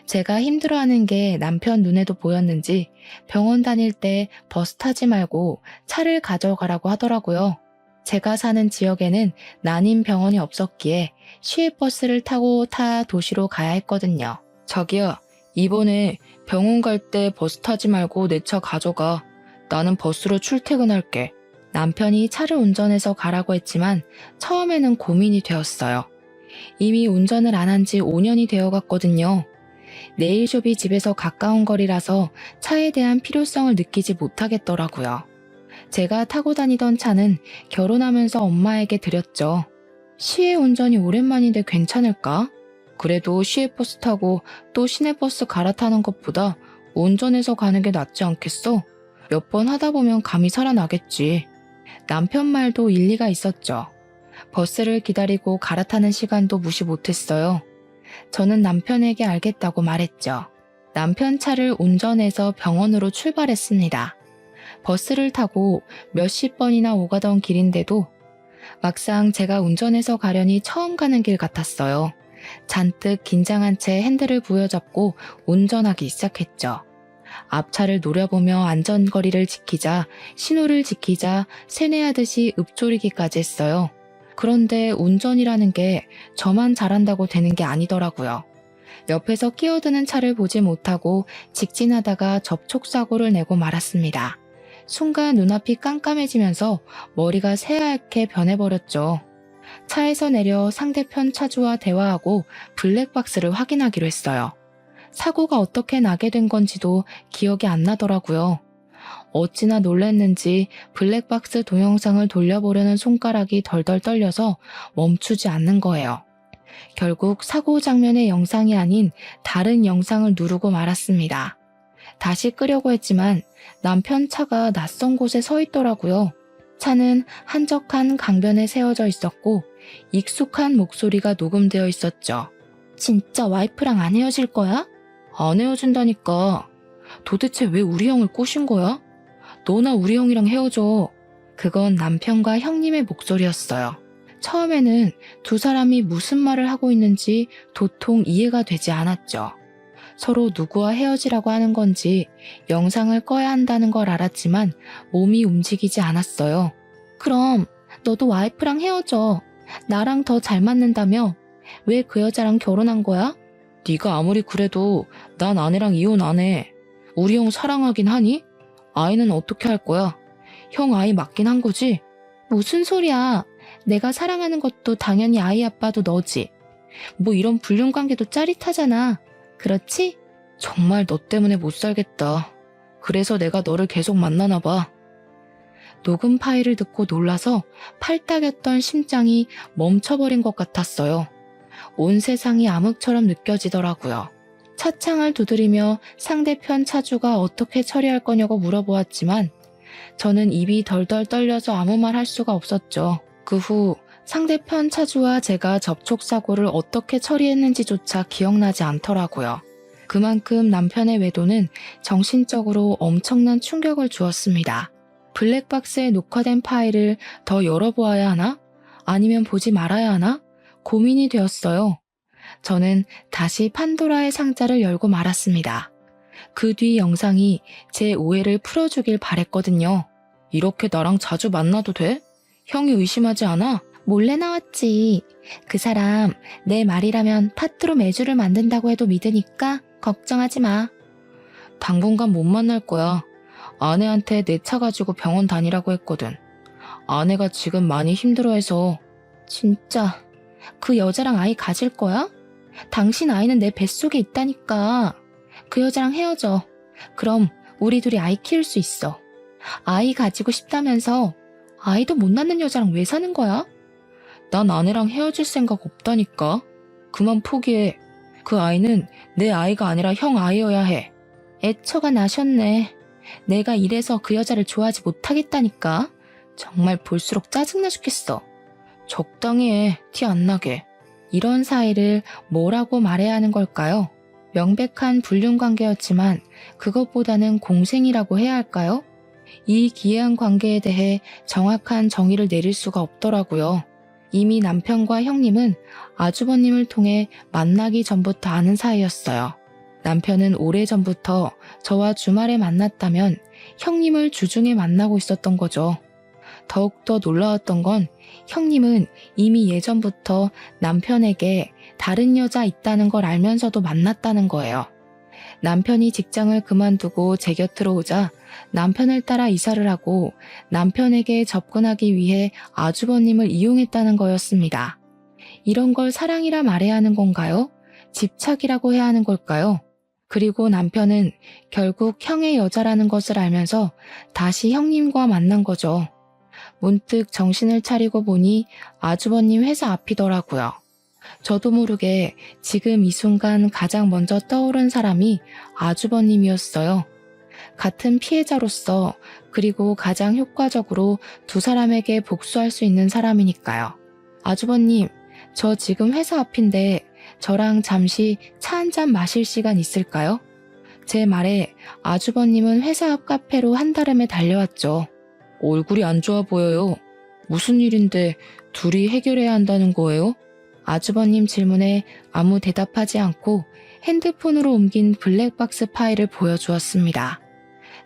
제가 힘들어하는 게 남편 눈에도 보였는지 병원 다닐 때 버스 타지 말고 차를 가져가라고 하더라고요. 제가 사는 지역에는 난임 병원이 없었기에 시외버스를 타고 타 도시로 가야 했거든요. 자기야, 이번에 병원 갈 때 버스 타지 말고 내 차 가져가. 나는 버스로 출퇴근할게. 남편이 차를 운전해서 가라고 했지만 처음에는 고민이 되었어요. 이미 운전을 안 한 지 5년이 되어갔거든요. 네일숍이 집에서 가까운 거리라서 차에 대한 필요성을 느끼지 못하겠더라고요. 제가 타고 다니던 차는 결혼하면서 엄마에게 드렸죠. 시외 운전이 오랜만인데 괜찮을까? 그래도 시외버스 타고 또 시내버스 갈아타는 것보다 운전해서 가는 게 낫지 않겠어? 몇 번 하다 보면 감이 살아나겠지. 남편 말도 일리가 있었죠. 버스를 기다리고 갈아타는 시간도 무시 못했어요. 저는 남편에게 알겠다고 말했죠. 남편 차를 운전해서 병원으로 출발했습니다. 버스를 타고 몇십 번이나 오가던 길인데도 막상 제가 운전해서 가려니 처음 가는 길 같았어요. 잔뜩 긴장한 채 핸들을 부여잡고 운전하기 시작했죠. 앞차를 노려보며 안전거리를 지키자, 신호를 지키자 세뇌하듯이 읊조리기까지 했어요. 그런데 운전이라는 게 저만 잘한다고 되는 게 아니더라고요. 옆에서 끼어드는 차를 보지 못하고 직진하다가 접촉사고를 내고 말았습니다. 순간 눈앞이 깜깜해지면서 머리가 새하얗게 변해버렸죠. 차에서 내려 상대편 차주와 대화하고 블랙박스를 확인하기로 했어요. 사고가 어떻게 나게 된 건지도 기억이 안 나더라고요. 어찌나 놀랐는지 블랙박스 동영상을 돌려보려는 손가락이 덜덜 떨려서 멈추지 않는 거예요. 결국 사고 장면의 영상이 아닌 다른 영상을 누르고 말았습니다. 다시 끄려고 했지만 남편 차가 낯선 곳에 서 있더라고요. 차는 한적한 강변에 세워져 있었고 익숙한 목소리가 녹음되어 있었죠. 진짜 와이프랑 안 헤어질 거야? 안 헤어진다니까. 도대체 왜 우리 형을 꼬신 거야? 너나 우리 형이랑 헤어져. 그건 남편과 형님의 목소리였어요. 처음에는 두 사람이 무슨 말을 하고 있는지 도통 이해가 되지 않았죠. 서로 누구와 헤어지라고 하는 건지 영상을 꺼야 한다는 걸 알았지만 몸이 움직이지 않았어요. 그럼 너도 와이프랑 헤어져. 나랑 더 잘 맞는다며? 왜 그 여자랑 결혼한 거야? 네가 아무리 그래도 난 아내랑 이혼 안 해. 우리 형 사랑하긴 하니? 아이는 어떻게 할 거야? 형 아이 맞긴 한 거지? 무슨 소리야. 내가 사랑하는 것도 당연히 아이 아빠도 너지. 뭐 이런 불륜관계도 짜릿하잖아. 그렇지? 정말 너 때문에 못 살겠다. 그래서 내가 너를 계속 만나나 봐. 녹음 파일을 듣고 놀라서 팔딱였던 심장이 멈춰버린 것 같았어요. 온 세상이 암흑처럼 느껴지더라고요. 차창을 두드리며 상대편 차주가 어떻게 처리할 거냐고 물어보았지만 저는 입이 덜덜 떨려서 아무 말 할 수가 없었죠. 그 후 상대편 차주와 제가 접촉사고를 어떻게 처리했는지조차 기억나지 않더라고요. 그만큼 남편의 외도는 정신적으로 엄청난 충격을 주었습니다. 블랙박스에 녹화된 파일을 더 열어보아야 하나? 아니면 보지 말아야 하나? 고민이 되었어요. 저는 다시 판도라의 상자를 열고 말았습니다. 그 뒤 영상이 제 오해를 풀어주길 바랬거든요. 이렇게 나랑 자주 만나도 돼? 형이 의심하지 않아? 몰래 나왔지. 그 사람 내 말이라면 파트로 매주를 만든다고 해도 믿으니까 걱정하지 마. 당분간 못 만날 거야. 아내한테 내 차 가지고 병원 다니라고 했거든. 아내가 지금 많이 힘들어해서. 진짜 그 여자랑 아이 가질 거야? 당신 아이는 내 뱃속에 있다니까. 그 여자랑 헤어져. 그럼 우리 둘이 아이 키울 수 있어. 아이 가지고 싶다면서 아이도 못 낳는 여자랑 왜 사는 거야? 난 아내랑 헤어질 생각 없다니까. 그만 포기해. 그 아이는 내 아이가 아니라 형 아이여야 해. 애처가 나셨네. 내가 이래서 그 여자를 좋아하지 못하겠다니까. 정말 볼수록 짜증나 죽겠어. 적당히 해, 티 안 나게. 이런 사이를 뭐라고 말해야 하는 걸까요? 명백한 불륜 관계였지만 그것보다는 공생이라고 해야 할까요? 이 기이한 관계에 대해 정확한 정의를 내릴 수가 없더라고요. 이미 남편과 형님은 아주버님을 통해 만나기 전부터 아는 사이였어요. 남편은 오래전부터 저와 주말에 만났다면 형님을 주중에 만나고 있었던 거죠. 더욱더 놀라웠던 건 형님은 이미 예전부터 남편에게 다른 여자 있다는 걸 알면서도 만났다는 거예요. 남편이 직장을 그만두고 제 곁으로 오자 남편을 따라 이사를 하고 남편에게 접근하기 위해 아주버님을 이용했다는 거였습니다. 이런 걸 사랑이라 말해야 하는 건가요? 집착이라고 해야 하는 걸까요? 그리고 남편은 결국 형의 여자라는 것을 알면서 다시 형님과 만난 거죠. 문득 정신을 차리고 보니 아주버님 회사 앞이더라고요. 저도 모르게 지금 이 순간 가장 먼저 떠오른 사람이 아주버님이었어요. 같은 피해자로서 그리고 가장 효과적으로 두 사람에게 복수할 수 있는 사람이니까요. 아주버님, 저 지금 회사 앞인데 저랑 잠시 차 한잔 마실 시간 있을까요? 제 말에 아주버님은 회사 앞 카페로 한달음에 달려왔죠. 얼굴이 안 좋아 보여요. 무슨 일인데 둘이 해결해야 한다는 거예요? 아주버님 질문에 아무 대답하지 않고 핸드폰으로 옮긴 블랙박스 파일을 보여주었습니다.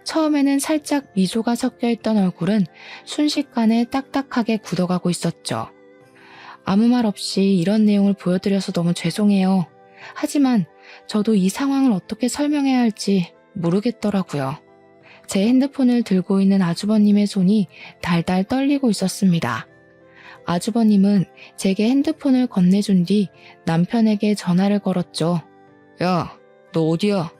처음에는 살짝 미소가 섞여있던 얼굴은 순식간에 딱딱하게 굳어가고 있었죠. 아무 말 없이 이런 내용을 보여드려서 너무 죄송해요. 하지만 저도 이 상황을 어떻게 설명해야 할지 모르겠더라고요. 제 핸드폰을 들고 있는 아주버님의 손이 달달 떨리고 있었습니다. 아주버님은 제게 핸드폰을 건네준 뒤 남편에게 전화를 걸었죠. 야, 너 어디야?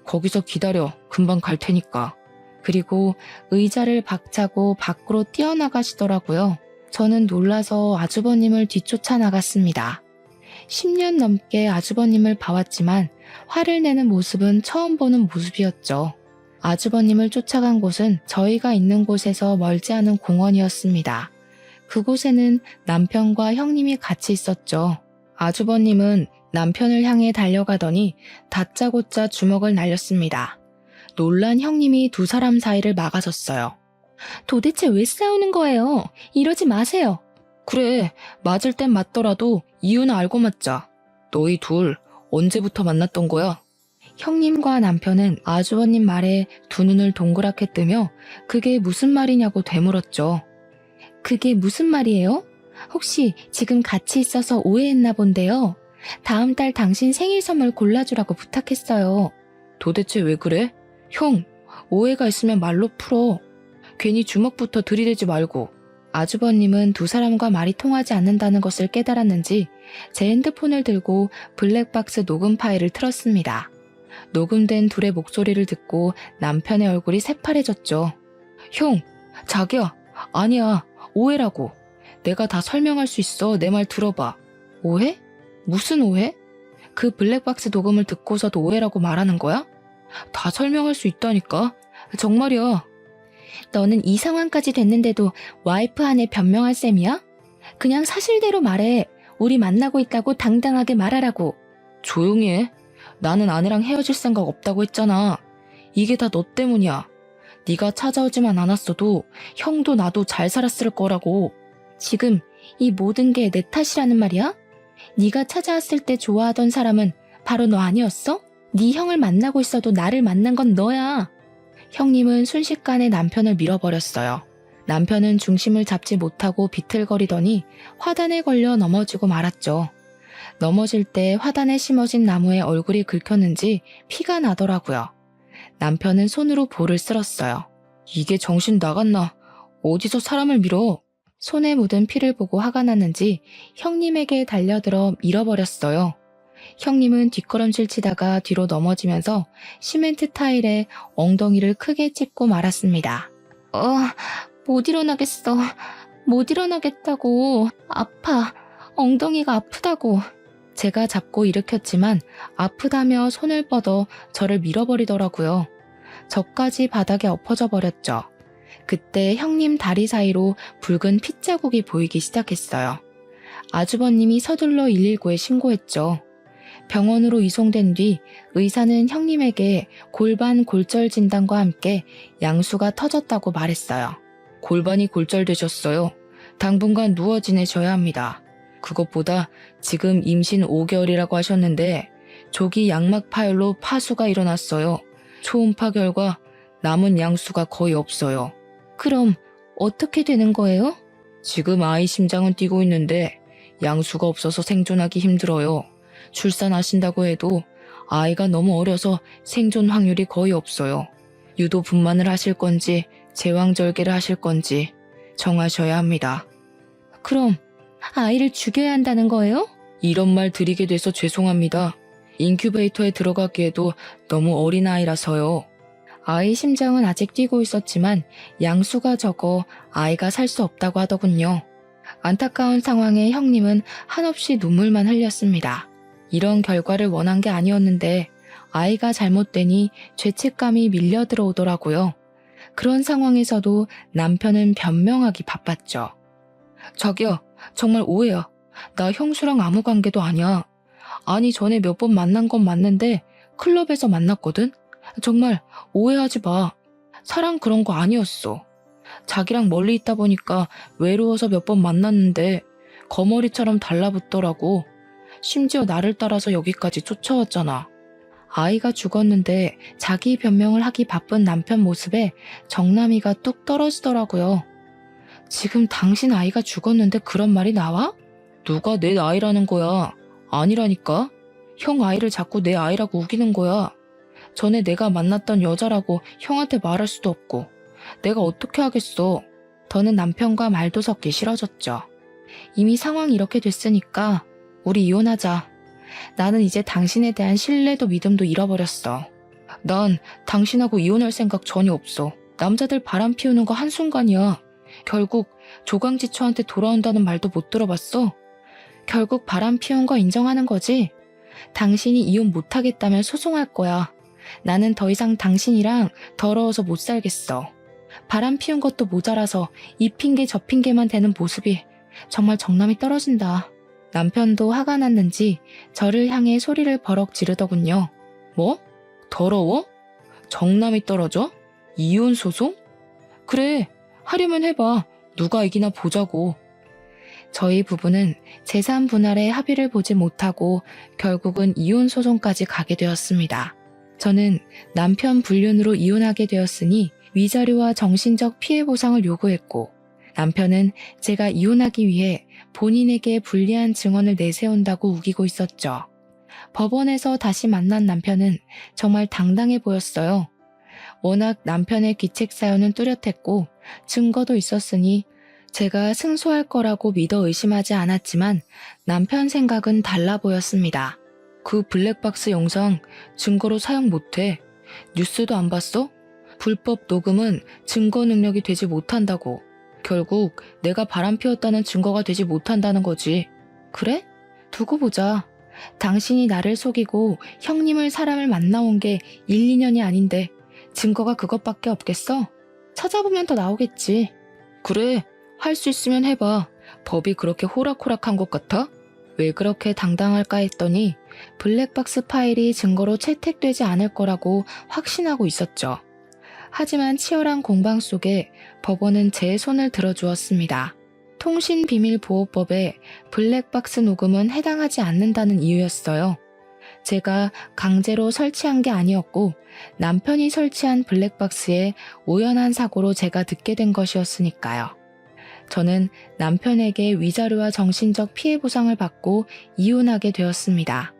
거기서 기다려. 금방 갈 테니까. 그리고 의자를 박차고 밖으로 뛰어나가시더라고요. 저는 놀라서 아주버님을 뒤쫓아 나갔습니다. 10년 넘게 아주버님을 봐왔지만 화를 내는 모습은 처음 보는 모습이었죠. 아주버님을 쫓아간 곳은 저희가 있는 곳에서 멀지 않은 공원이었습니다. 그곳에는 남편과 형님이 같이 있었죠. 아주버님은 남편을 향해 달려가더니 다짜고짜 주먹을 날렸습니다. 놀란 형님이 두 사람 사이를 막아섰어요. 도대체 왜 싸우는 거예요? 이러지 마세요. 그래, 맞을 땐 맞더라도 이유는 알고 맞자. 너희 둘 언제부터 만났던 거야? 형님과 남편은 아주버님 말에 두 눈을 동그랗게 뜨며 그게 무슨 말이냐고 되물었죠. 그게 무슨 말이에요? 혹시 지금 같이 있어서 오해했나 본데요. 다음 달 당신 생일 선물 골라주라고 부탁했어요. 도대체 왜 그래? 형, 오해가 있으면 말로 풀어. 괜히 주먹부터 들이대지 말고. 아주버님은 두 사람과 말이 통하지 않는다는 것을 깨달았는지 제 핸드폰을 들고 블랙박스 녹음 파일을 틀었습니다. 녹음된 둘의 목소리를 듣고 남편의 얼굴이 새파래졌죠. 형, 자기야, 아니야, 오해라고. 내가 다 설명할 수 있어. 내 말 들어봐. 오해? 무슨 오해? 그 블랙박스 녹음을 듣고서도 오해라고 말하는 거야? 다 설명할 수 있다니까. 정말이야. 너는 이 상황까지 됐는데도 와이프 안에 변명할 셈이야? 그냥 사실대로 말해. 우리 만나고 있다고 당당하게 말하라고. 조용히 해. 나는 아내랑 헤어질 생각 없다고 했잖아. 이게 다 너 때문이야. 네가 찾아오지만 않았어도 형도 나도 잘 살았을 거라고. 지금 이 모든 게 내 탓이라는 말이야? 네가 찾아왔을 때 좋아하던 사람은 바로 너 아니었어? 네 형을 만나고 있어도 나를 만난 건 너야. 형님은 순식간에 남편을 밀어버렸어요. 남편은 중심을 잡지 못하고 비틀거리더니 화단에 걸려 넘어지고 말았죠. 넘어질 때 화단에 심어진 나무에 얼굴이 긁혔는지 피가 나더라고요. 남편은 손으로 볼을 쓸었어요. 이게 정신 나갔나? 어디서 사람을 밀어? 손에 묻은 피를 보고 화가 났는지 형님에게 달려들어 밀어버렸어요. 형님은 뒷걸음질 치다가 뒤로 넘어지면서 시멘트 타일에 엉덩이를 크게 찝고 말았습니다. 못 일어나겠어. 못 일어나겠다고. 아파. 엉덩이가 아프다고. 제가 잡고 일으켰지만 아프다며 손을 뻗어 저를 밀어버리더라고요. 저까지 바닥에 엎어져 버렸죠. 그때 형님 다리 사이로 붉은 핏자국이 보이기 시작했어요. 아주버님이 서둘러 119에 신고했죠. 병원으로 이송된 뒤 의사는 형님에게 골반 골절 진단과 함께 양수가 터졌다고 말했어요. 골반이 골절되셨어요. 당분간 누워 지내셔야 합니다. 그것보다 지금 임신 5개월이라고 하셨는데 조기 양막 파열로 파수가 일어났어요. 초음파 결과 남은 양수가 거의 없어요. 그럼 어떻게 되는 거예요? 지금 아이 심장은 뛰고 있는데 양수가 없어서 생존하기 힘들어요. 출산하신다고 해도 아이가 너무 어려서 생존 확률이 거의 없어요. 유도 분만을 하실 건지 제왕절개를 하실 건지 정하셔야 합니다. 그럼 아이를 죽여야 한다는 거예요? 이런 말 드리게 돼서 죄송합니다. 인큐베이터에 들어가기에도 너무 어린 아이라서요. 아이 심장은 아직 뛰고 있었지만 양수가 적어 아이가 살 수 없다고 하더군요. 안타까운 상황에 형님은 한없이 눈물만 흘렸습니다. 이런 결과를 원한 게 아니었는데 아이가 잘못되니 죄책감이 밀려 들어오더라고요. 그런 상황에서도 남편은 변명하기 바빴죠. 자기야, 정말 오해야. 나 형수랑 아무 관계도 아니야. 아니, 전에 몇 번 만난 건 맞는데 클럽에서 만났거든? 정말 오해하지 마. 사랑 그런 거 아니었어. 자기랑 멀리 있다 보니까 외로워서 몇 번 만났는데 거머리처럼 달라붙더라고. 심지어 나를 따라서 여기까지 쫓아왔잖아. 아이가 죽었는데 자기 변명을 하기 바쁜 남편 모습에 정남이가 뚝 떨어지더라고요. 지금 당신 아이가 죽었는데 그런 말이 나와? 누가 내 아이라는 거야? 아니라니까. 형 아이를 자꾸 내 아이라고 우기는 거야. 전에 내가 만났던 여자라고 형한테 말할 수도 없고 내가 어떻게 하겠어. 더는 남편과 말도 섞기 싫어졌죠. 이미 상황이 이렇게 됐으니까 우리 이혼하자. 나는 이제 당신에 대한 신뢰도 믿음도 잃어버렸어. 난 당신하고 이혼할 생각 전혀 없어. 남자들 바람 피우는 거 한순간이야. 결국 조강지처한테 돌아온다는 말도 못 들어봤어. 결국 바람 피운 거 인정하는 거지? 당신이 이혼 못하겠다면 소송할 거야. 나는 더 이상 당신이랑 더러워서 못 살겠어. 바람 피운 것도 모자라서 이 핑계 저 핑계만 대는 모습이 정말 정남이 떨어진다. 남편도 화가 났는지 저를 향해 소리를 버럭 지르더군요. 뭐? 더러워? 정남이 떨어져? 이혼 소송? 그래, 하려면 해봐. 누가 이기나 보자고. 저희 부부는 재산 분할에 합의를 보지 못하고 결국은 이혼 소송까지 가게 되었습니다. 저는 남편 불륜으로 이혼하게 되었으니 위자료와 정신적 피해 보상을 요구했고 남편은 제가 이혼하기 위해 본인에게 불리한 증언을 내세운다고 우기고 있었죠. 법원에서 다시 만난 남편은 정말 당당해 보였어요. 워낙 남편의 귀책 사연은 뚜렷했고 증거도 있었으니 제가 승소할 거라고 믿어 의심하지 않았지만 남편 생각은 달라 보였습니다. 그 블랙박스 영상 증거로 사용 못해. 뉴스도 안 봤어? 불법 녹음은 증거 능력이 되지 못한다고. 결국 내가 바람 피웠다는 증거가 되지 못한다는 거지. 그래? 두고 보자. 당신이 나를 속이고 형님을 사람을 만나온 게 1, 2년이 아닌데 증거가 그것밖에 없겠어? 찾아보면 더 나오겠지. 그래, 할 수 있으면 해봐. 법이 그렇게 호락호락한 것 같아? 왜 그렇게 당당할까 했더니 블랙박스 파일이 증거로 채택되지 않을 거라고 확신하고 있었죠. 하지만 치열한 공방 속에 법원은 제 손을 들어주었습니다. 통신비밀보호법에 블랙박스 녹음은 해당하지 않는다는 이유였어요. 제가 강제로 설치한 게 아니었고 남편이 설치한 블랙박스에 우연한 사고로 제가 듣게 된 것이었으니까요. 저는 남편에게 위자료와 정신적 피해 보상을 받고 이혼하게 되었습니다.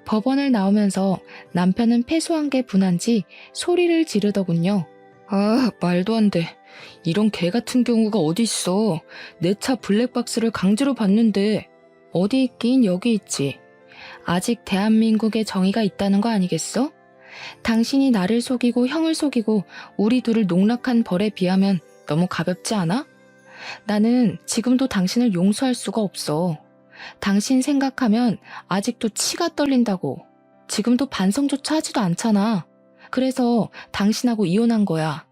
법원을 나오면서 남편은 패소한 게 분한지 소리를 지르더군요. 아, 말도 안 돼. 이런 개 같은 경우가 어디 있어. 내 차 블랙박스를 강제로 받는데. 어디 있긴 여기 있지. 아직 대한민국에 정의가 있다는 거 아니겠어? 당신이 나를 속이고 형을 속이고 우리 둘을 농락한 벌에 비하면 너무 가볍지 않아? 나는 지금도 당신을 용서할 수가 없어. 당신 생각하면 아직도 치가 떨린다고. 지금도 반성조차 하지도 않잖아. 그래서 당신하고 이혼한 거야.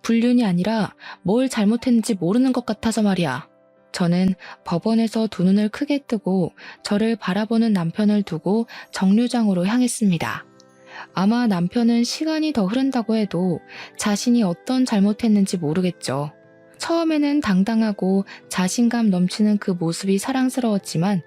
불륜이 아니라 뭘 잘못했는지 모르는 것 같아서 말이야. 저는 법원에서 두 눈을 크게 뜨고 저를 바라보는 남편을 두고 정류장으로 향했습니다. 아마 남편은 시간이 더 흐른다고 해도 자신이 어떤 잘못했는지 모르겠죠. 처음에는 당당하고 자신감 넘치는 그 모습이 사랑스러웠지만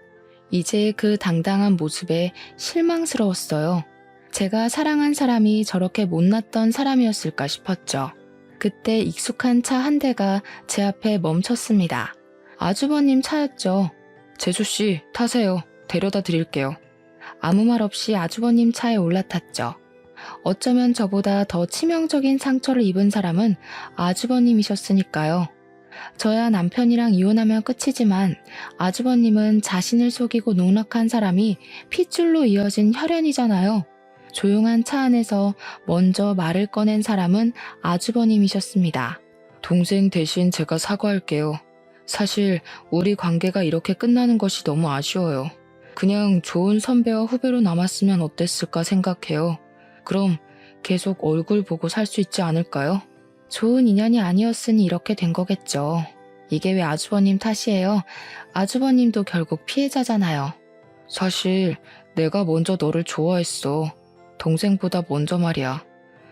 이제 그 당당한 모습에 실망스러웠어요. 제가 사랑한 사람이 저렇게 못났던 사람이었을까 싶었죠. 그때 익숙한 차 한 대가 제 앞에 멈췄습니다. 아주버님 차였죠. 재수씨, 타세요. 데려다 드릴게요. 아무 말 없이 아주버님 차에 올라탔죠. 어쩌면 저보다 더 치명적인 상처를 입은 사람은 아주버님이셨으니까요. 저야 남편이랑 이혼하면 끝이지만 아주버님은 자신을 속이고 농락한 사람이 핏줄로 이어진 혈연이잖아요. 조용한 차 안에서 먼저 말을 꺼낸 사람은 아주버님이셨습니다. 동생 대신 제가 사과할게요. 사실 우리 관계가 이렇게 끝나는 것이 너무 아쉬워요. 그냥 좋은 선배와 후배로 남았으면 어땠을까 생각해요. 그럼 계속 얼굴 보고 살 수 있지 않을까요? 좋은 인연이 아니었으니 이렇게 된 거겠죠. 이게 왜 아주버님 탓이에요? 아주버님도 결국 피해자잖아요. 사실 내가 먼저 너를 좋아했어. 동생보다 먼저 말이야.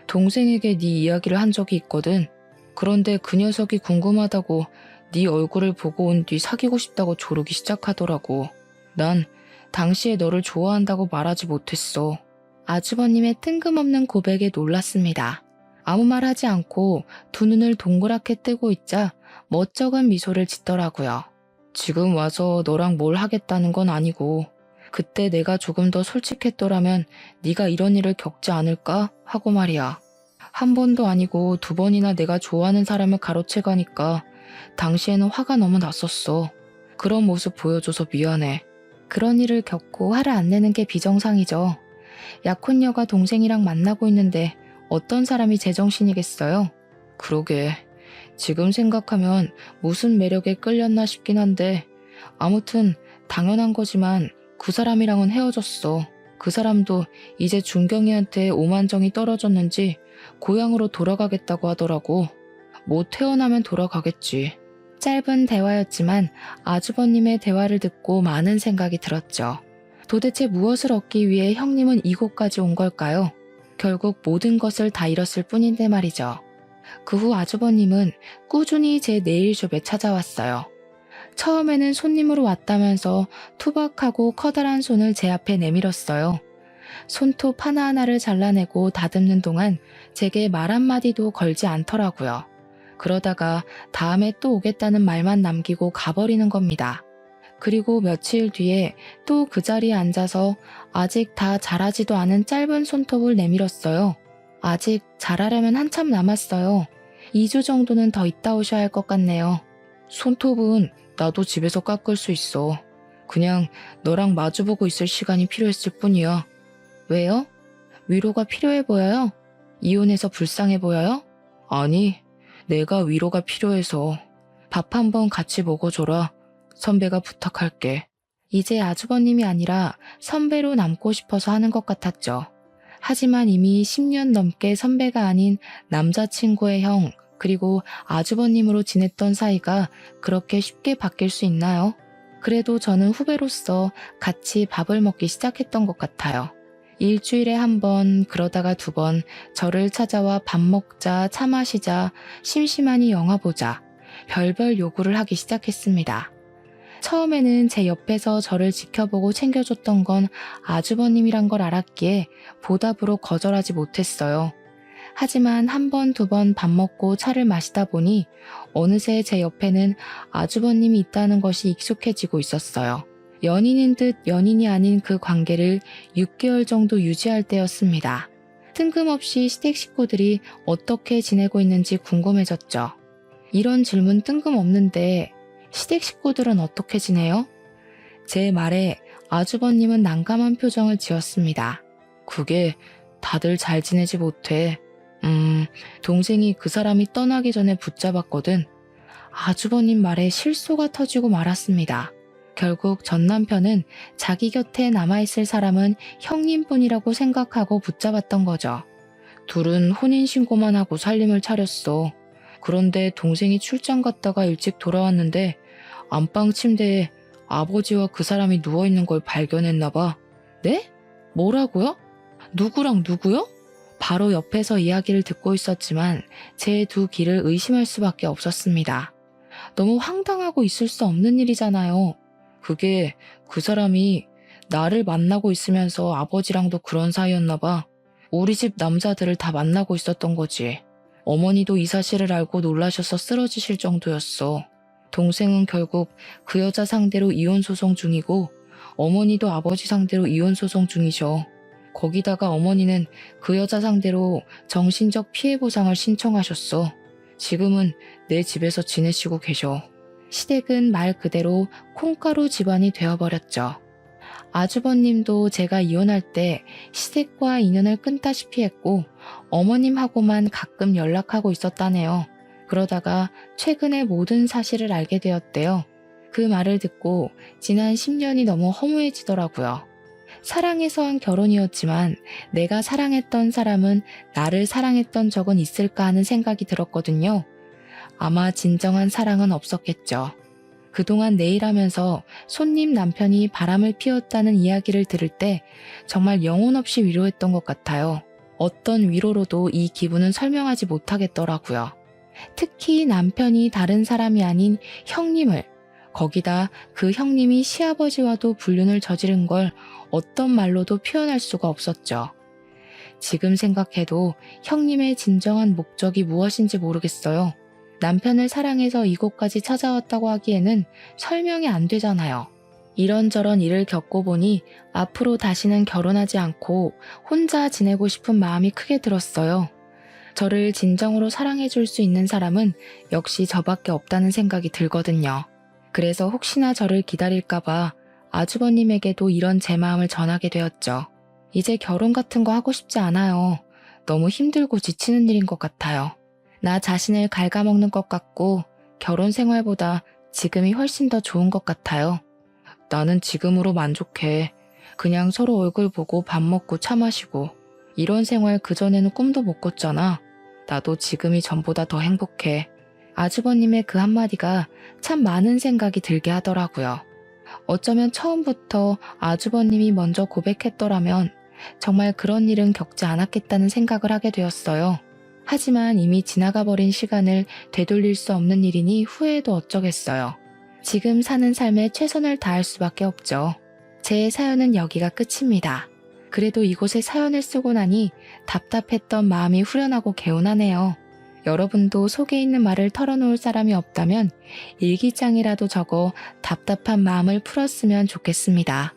동생에게 네 이야기를 한 적이 있거든. 그런데 그 녀석이 궁금하다고 네 얼굴을 보고 온 뒤 사귀고 싶다고 조르기 시작하더라고. 난 당시에 너를 좋아한다고 말하지 못했어. 아주버님의 뜬금없는 고백에 놀랐습니다. 아무 말 하지 않고 두 눈을 동그랗게 뜨고 있자 멋쩍은 미소를 짓더라고요. 지금 와서 너랑 뭘 하겠다는 건 아니고 그때 내가 조금 더 솔직했더라면 네가 이런 일을 겪지 않을까 하고 말이야. 한 번도 아니고 두 번이나 내가 좋아하는 사람을 가로채 가니까 당시에는 화가 너무 났었어. 그런 모습 보여줘서 미안해. 그런 일을 겪고 화를 안 내는 게 비정상이죠. 약혼녀가 동생이랑 만나고 있는데 어떤 사람이 제정신이겠어요? 그러게. 지금 생각하면 무슨 매력에 끌렸나 싶긴 한데 아무튼 당연한 거지만 그 사람이랑은 헤어졌어. 그 사람도 이제 준경이한테 오만정이 떨어졌는지 고향으로 돌아가겠다고 하더라고. 뭐 태어나면 돌아가겠지. 짧은 대화였지만 아주버님의 대화를 듣고 많은 생각이 들었죠. 도대체 무엇을 얻기 위해 형님은 이곳까지 온 걸까요? 결국 모든 것을 다 잃었을 뿐인데 말이죠. 그 후 아주버님은 꾸준히 제 네일숍에 찾아왔어요. 처음에는 손님으로 왔다면서 투박하고 커다란 손을 제 앞에 내밀었어요. 손톱 하나하나를 잘라내고 다듬는 동안 제게 말 한마디도 걸지 않더라고요. 그러다가 다음에 또 오겠다는 말만 남기고 가버리는 겁니다. 그리고 며칠 뒤에 또 그 자리에 앉아서 아직 다 자라지도 않은 짧은 손톱을 내밀었어요. 아직 자라려면 한참 남았어요. 2주 정도는 더 있다 오셔야 할 것 같네요. 손톱은 나도 집에서 깎을 수 있어. 그냥 너랑 마주보고 있을 시간이 필요했을 뿐이야. 왜요? 위로가 필요해 보여요? 이혼해서 불쌍해 보여요? 아니, 내가 위로가 필요해서. 밥 한번 같이 먹어줘라. 선배가 부탁할게. 이제 아주버님이 아니라 선배로 남고 싶어서 하는 것 같았죠. 하지만 이미 10년 넘게 선배가 아닌 남자친구의 형, 그리고 아주버님으로 지냈던 사이가 그렇게 쉽게 바뀔 수 있나요? 그래도 저는 후배로서 같이 밥을 먹기 시작했던 것 같아요. 일주일에 한 번, 그러다가 두 번 저를 찾아와 밥 먹자, 차 마시자, 심심하니 영화 보자, 별별 요구를 하기 시작했습니다. 처음에는 제 옆에서 저를 지켜보고 챙겨줬던 건 아주버님이란 걸 알았기에 보답으로 거절하지 못했어요. 하지만 한 번, 두 번 밥 먹고 차를 마시다 보니 어느새 제 옆에는 아주버님이 있다는 것이 익숙해지고 있었어요. 연인인 듯 연인이 아닌 그 관계를 6개월 정도 유지할 때였습니다. 뜬금없이 시댁 식구들이 어떻게 지내고 있는지 궁금해졌죠. 이런 질문 뜬금없는데 시댁 식구들은 어떻게 지내요? 제 말에 아주버님은 난감한 표정을 지었습니다. 그게 다들 잘 지내지 못해. 동생이 그 사람이 떠나기 전에 붙잡았거든. 아주버님 말에 실소가 터지고 말았습니다. 결국 전 남편은 자기 곁에 남아있을 사람은 형님뿐이라고 생각하고 붙잡았던 거죠. 둘은 혼인신고만 하고 살림을 차렸어. 그런데 동생이 출장 갔다가 일찍 돌아왔는데 안방 침대에 아버지와 그 사람이 누워있는 걸 발견했나 봐. 네? 뭐라고요? 누구랑 누구요? 바로 옆에서 이야기를 듣고 있었지만 제 두 귀를 의심할 수밖에 없었습니다. 너무 황당하고 있을 수 없는 일이잖아요. 그게 그 사람이 나를 만나고 있으면서 아버지랑도 그런 사이였나 봐. 우리 집 남자들을 다 만나고 있었던 거지. 어머니도 이 사실을 알고 놀라셔서 쓰러지실 정도였어. 동생은 결국 그 여자 상대로 이혼 소송 중이고 어머니도 아버지 상대로 이혼 소송 중이셔. 거기다가 어머니는 그 여자 상대로 정신적 피해 보상을 신청하셨어. 지금은 내 집에서 지내시고 계셔. 시댁은 말 그대로 콩가루 집안이 되어버렸죠. 아주버님도 제가 이혼할 때 시댁과 인연을 끊다시피 했고 어머님하고만 가끔 연락하고 있었다네요. 그러다가 최근에 모든 사실을 알게 되었대요. 그 말을 듣고 지난 10년이 너무 허무해지더라고요. 사랑해서 한 결혼이었지만 내가 사랑했던 사람은 나를 사랑했던 적은 있을까 하는 생각이 들었거든요. 아마 진정한 사랑은 없었겠죠. 그동안 내 일하면서 손님 남편이 바람을 피웠다는 이야기를 들을 때 정말 영혼 없이 위로했던 것 같아요. 어떤 위로로도 이 기분은 설명하지 못하겠더라고요. 특히 남편이 다른 사람이 아닌 형님을, 거기다 그 형님이 시아버지와도 불륜을 저지른 걸 어떤 말로도 표현할 수가 없었죠. 지금 생각해도 형님의 진정한 목적이 무엇인지 모르겠어요. 남편을 사랑해서 이곳까지 찾아왔다고 하기에는 설명이 안 되잖아요. 이런저런 일을 겪어보니 앞으로 다시는 결혼하지 않고 혼자 지내고 싶은 마음이 크게 들었어요. 저를 진정으로 사랑해줄 수 있는 사람은 역시 저밖에 없다는 생각이 들거든요. 그래서 혹시나 저를 기다릴까봐 아주버님에게도 이런 제 마음을 전하게 되었죠. 이제 결혼 같은 거 하고 싶지 않아요. 너무 힘들고 지치는 일인 것 같아요. 나 자신을 갉아먹는 것 같고 결혼 생활보다 지금이 훨씬 더 좋은 것 같아요. 나는 지금으로 만족해. 그냥 서로 얼굴 보고 밥 먹고 차 마시고. 이런 생활 그전에는 꿈도 못 꿨잖아. 나도 지금이 전보다 더 행복해. 아주버님의 그 한마디가 참 많은 생각이 들게 하더라고요. 어쩌면 처음부터 아주버님이 먼저 고백했더라면 정말 그런 일은 겪지 않았겠다는 생각을 하게 되었어요. 하지만 이미 지나가 버린 시간을 되돌릴 수 없는 일이니 후회해도 어쩌겠어요. 지금 사는 삶에 최선을 다할 수밖에 없죠. 제 사연은 여기가 끝입니다. 그래도 이곳에 사연을 쓰고 나니 답답했던 마음이 후련하고 개운하네요. 여러분도 속에 있는 말을 털어놓을 사람이 없다면 일기장이라도 적어 답답한 마음을 풀었으면 좋겠습니다.